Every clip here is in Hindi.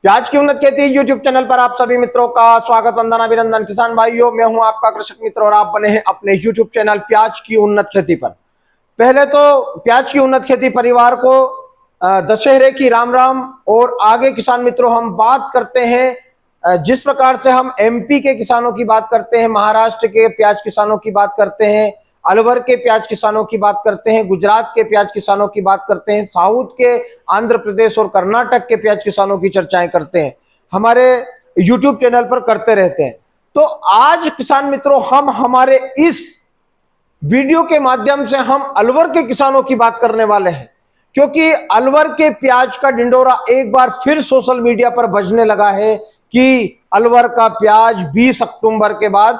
प्याज की उन्नत खेती यूट्यूब चैनल पर आप सभी मित्रों का स्वागत, वंदना, अभिनंदन। किसान भाइयों, मैं हूं आपका कृषक मित्र और आप बने हैं अपने यूट्यूब चैनल प्याज की उन्नत खेती पर। पहले तो प्याज की उन्नत खेती परिवार को दशहरे की राम राम। और आगे किसान मित्रों, हम बात करते हैं जिस प्रकार से हम एमपी के किसानों की बात करते हैं, महाराष्ट्र के प्याज किसानों की बात करते हैं, अलवर के प्याज किसानों की बात करते हैं, गुजरात के प्याज किसानों की बात करते हैं, साउथ के आंध्र प्रदेश और कर्नाटक के प्याज किसानों की चर्चाएं करते हैं, हमारे यूट्यूब चैनल पर करते रहते हैं। तो आज किसान मित्रों, हम हमारे इस वीडियो के माध्यम से हम अलवर के किसानों की बात करने वाले हैं, क्योंकि अलवर के प्याज का ढिंडोरा एक बार फिर सोशल मीडिया पर बजने लगा है कि अलवर का प्याज 20 अक्टूबर के बाद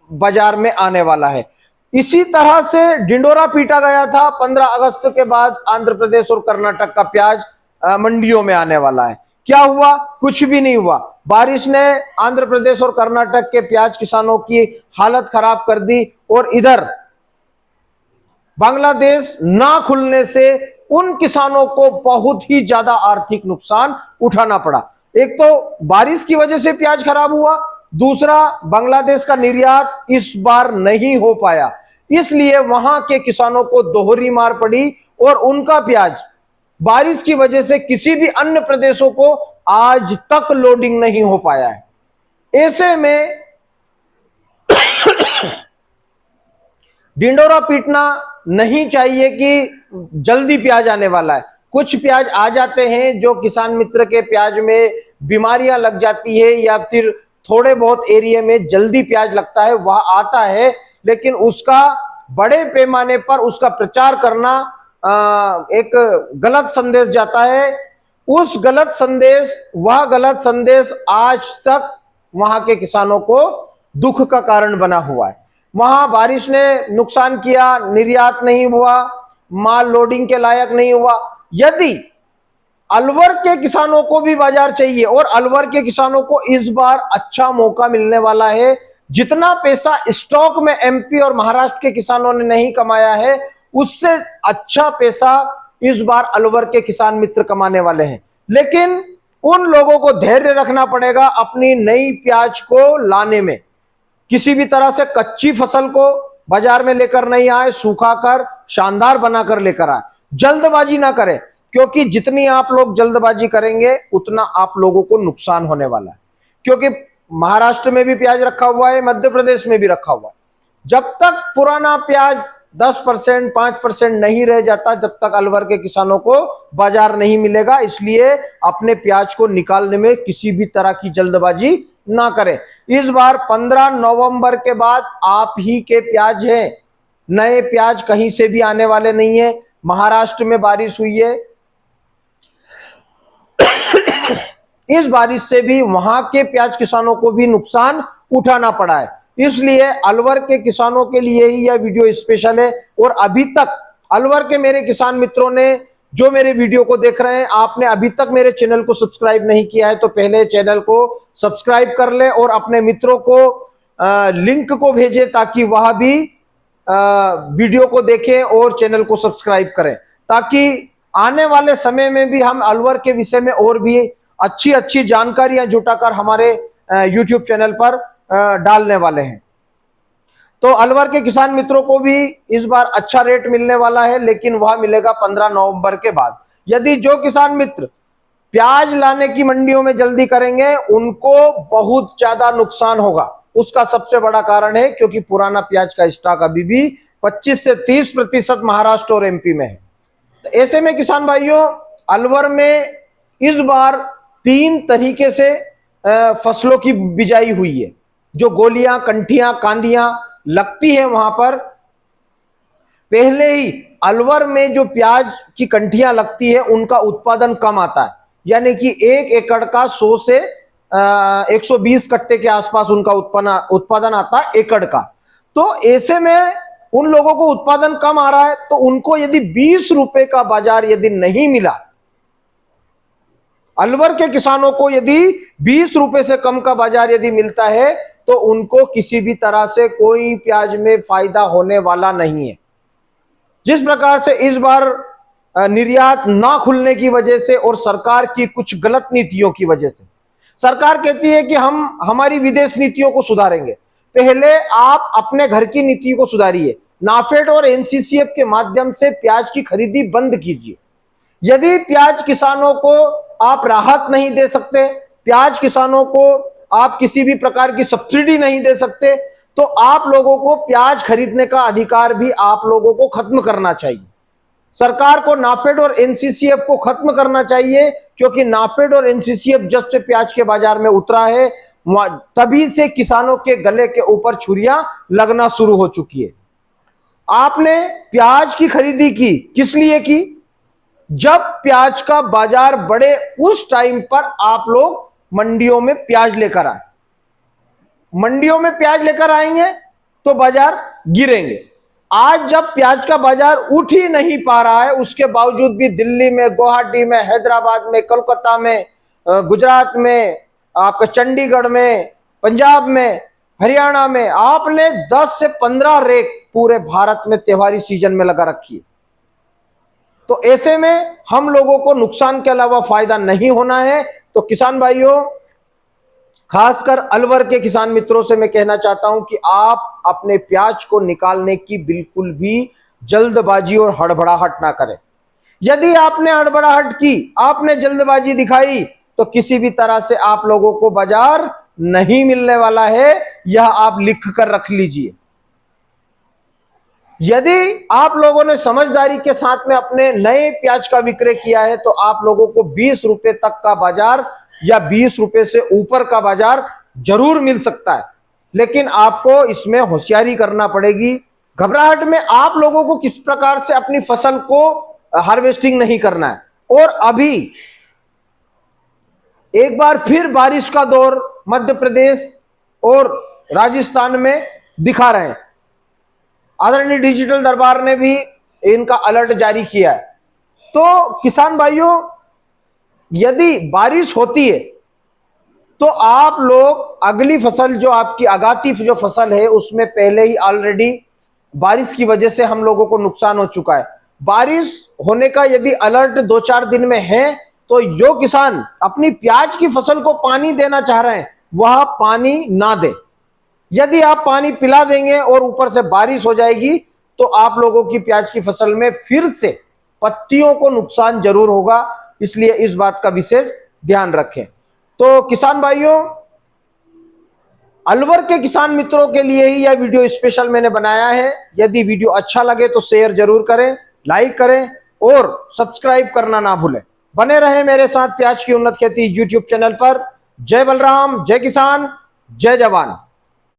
बाजार में आने वाला है। इसी तरह से ढिंडोरा पीटा गया था 15 अगस्त के बाद आंध्र प्रदेश और कर्नाटक का प्याज मंडियों में आने वाला है। क्या हुआ? कुछ भी नहीं हुआ। बारिश ने आंध्र प्रदेश और कर्नाटक के प्याज किसानों की हालत खराब कर दी और इधर बांग्लादेश ना खुलने से उन किसानों को बहुत ही ज्यादा आर्थिक नुकसान उठाना पड़ा। एक तो बारिश की वजह से प्याज खराब हुआ, दूसरा बांग्लादेश का निर्यात इस बार नहीं हो पाया, इसलिए वहां के किसानों को दोहरी मार पड़ी और उनका प्याज बारिश की वजह से किसी भी अन्य प्रदेशों को आज तक लोडिंग नहीं हो पाया है। ऐसे में ढिंडोरा पीटना नहीं चाहिए कि जल्दी प्याज आने वाला है। कुछ प्याज आ जाते हैं जो किसान मित्र के प्याज में बीमारियां लग जाती है या फिर थोड़े बहुत एरिया में जल्दी प्याज लगता है, वह आता है, लेकिन उसका बड़े पैमाने पर उसका प्रचार करना एक गलत संदेश जाता है। वह गलत संदेश आज तक वहां के किसानों को दुख का कारण बना हुआ है। वहां बारिश ने नुकसान किया, निर्यात नहीं हुआ, माल लोडिंग के लायक नहीं हुआ। यदि अलवर के किसानों को भी बाजार चाहिए और अलवर के किसानों को इस बार अच्छा मौका मिलने वाला है, जितना पैसा स्टॉक में एमपी और महाराष्ट्र के किसानों ने नहीं कमाया है, उससे अच्छा पैसा इस बार अलवर के किसान मित्र कमाने वाले हैं। लेकिन उन लोगों को धैर्य रखना पड़ेगा अपनी नई प्याज को लाने में। किसी भी तरह से कच्ची फसल को बाजार में लेकर नहीं आए, सूखाकर शानदार बनाकर लेकर आए। जल्दबाजी ना करें, क्योंकि जितनी आप लोग जल्दबाजी करेंगे उतना आप लोगों को नुकसान होने वाला है। क्योंकि महाराष्ट्र में भी प्याज रखा हुआ है, मध्य प्रदेश में भी रखा हुआ है। जब तक पुराना प्याज 10% 5% नहीं रह जाता, जब तक अलवर के किसानों को बाजार नहीं मिलेगा। इसलिए अपने प्याज को निकालने में किसी भी तरह की जल्दबाजी ना करें। इस बार 15 नवंबर के बाद आप ही के प्याज हैं, नए प्याज कहीं से भी आने वाले नहीं है। महाराष्ट्र में बारिश हुई है, इस बारिश से भी वहां के प्याज किसानों को भी नुकसान उठाना पड़ा है। इसलिए अलवर के किसानों के लिए ही यह वीडियो स्पेशल है। और अभी तक अलवर के मेरे किसान मित्रों ने जो मेरे वीडियो को देख रहे हैं, आपने अभी तक मेरे चैनल को सब्सक्राइब नहीं किया है तो पहले चैनल को सब्सक्राइब कर ले और अपने मित्रों को लिंक को भेजें ताकि वह भी वीडियो को देखें और चैनल को सब्सक्राइब करें, ताकि आने वाले समय में भी हम अलवर के विषय में और भी अच्छी अच्छी जानकारियां जुटाकर हमारे यूट्यूब चैनल पर डालने वाले हैं। तो अलवर के किसान मित्रों को भी इस बार अच्छा रेट मिलने वाला है, लेकिन वह मिलेगा 15 नवंबर के बाद। यदि जो किसान मित्र प्याज लाने की मंडियों में जल्दी करेंगे, उनको बहुत ज्यादा नुकसान होगा। उसका सबसे बड़ा कारण है क्योंकि पुराना प्याज का स्टॉक अभी भी 25 से 30% महाराष्ट्र और एमपी में है। तो ऐसे में किसान भाइयों, अलवर में इस बार 3 तरीके से फसलों की बिजाई हुई है। जो गोलियां, कंठियां, कांदियां लगती है वहां पर, पहले ही अलवर में जो प्याज की कंठियां लगती है उनका उत्पादन कम आता है, यानी कि 1 एकड़ का 100 से 120 कट्टे के आसपास उनका उत्पादन आता है एकड़ का। तो ऐसे में उन लोगों को उत्पादन कम आ रहा है, तो उनको यदि 20 रुपए का बाजार यदि नहीं मिला, अलवर के किसानों को यदि 20 रुपए से कम का बाजार यदि मिलता है, तो उनको किसी भी तरह से कोई प्याज में फायदा होने वाला नहीं है। जिस प्रकार से इस बार निर्यात ना खुलने की वजह से और सरकार की कुछ गलत नीतियों की वजह से। सरकार कहती है कि हम हमारी विदेश नीतियों को सुधारेंगे। पहले आप अपने घर की नीति को सुधारिए। नाफेड और एनसीसीएफ के माध्यम से प्याज की खरीदी बंद कीजिए। यदि प्याज किसानों को आप राहत नहीं दे सकते, प्याज किसानों को आप किसी भी प्रकार की सब्सिडी नहीं दे सकते, तो आप लोगों को प्याज खरीदने का अधिकार भी आप लोगों को खत्म करना चाहिए। सरकार को नाफेड और एनसीसीएफ को खत्म करना चाहिए, क्योंकि नाफेड और एनसीसीएफ जब से प्याज के बाजार में उतरा है तभी से किसानों के गले के ऊपर छुरियां लगना शुरू हो चुकी है। आपने प्याज की खरीदी की, किस लिए की? जब प्याज का बाजार बढ़े उस टाइम पर आप लोग मंडियों में प्याज लेकर आए। मंडियों में प्याज लेकर आएंगे तो बाजार गिरेंगे। आज जब प्याज का बाजार उठ ही नहीं पा रहा है, उसके बावजूद भी दिल्ली में, गुवाहाटी में, हैदराबाद में, कोलकाता में, गुजरात में, आपका चंडीगढ़ में, पंजाब में, हरियाणा में आपने 10 से 15 रेक पूरे भारत में त्योहारी सीजन में लगा रखी है। तो ऐसे में हम लोगों को नुकसान के अलावा फायदा नहीं होना है। तो किसान भाइयों, खासकर अलवर के किसान मित्रों से मैं कहना चाहता हूं कि आप अपने प्याज को निकालने की बिल्कुल भी जल्दबाजी और हड़बड़ाहट ना करें। यदि आपने हड़बड़ाहट की, आपने जल्दबाजी दिखाई, तो किसी भी तरह से आप लोगों को बाजार नहीं मिलने वाला है। यह आप लिख कर रख लीजिए। यदि आप लोगों ने समझदारी के साथ में अपने नए प्याज का विक्रय किया है, तो आप लोगों को 20 रुपए तक का बाजार या 20 रुपए से ऊपर का बाजार जरूर मिल सकता है, लेकिन आपको इसमें होशियारी करना पड़ेगी। घबराहट में आप लोगों को किस प्रकार से अपनी फसल को हार्वेस्टिंग नहीं करना है। और अभी एक बार फिर बारिश का दौर मध्य प्रदेश और राजस्थान में दिखा रहे हैं। आदरणीय डिजिटल दरबार ने भी इनका अलर्ट जारी किया है। तो किसान भाइयों, यदि बारिश होती है तो आप लोग अगली फसल, जो आपकी आगाती जो फसल है, उसमें पहले ही ऑलरेडी बारिश की वजह से हम लोगों को नुकसान हो चुका है। बारिश होने का यदि अलर्ट 2-4 दिन में है, तो जो किसान अपनी प्याज की फसल को पानी देना चाह रहे हैं वह पानी ना दे। यदि आप पानी पिला देंगे और ऊपर से बारिश हो जाएगी, तो आप लोगों की प्याज की फसल में फिर से पत्तियों को नुकसान जरूर होगा। इसलिए इस बात का विशेष ध्यान रखें। तो किसान भाइयों, अलवर के किसान मित्रों के लिए ही यह वीडियो स्पेशल मैंने बनाया है। यदि वीडियो अच्छा लगे तो शेयर जरूर करें, लाइक करें और सब्सक्राइब करना ना भूलें। बने रहें मेरे साथ प्याज की उन्नत खेती यूट्यूब चैनल पर। जय बलराम, जय किसान, जय जवान।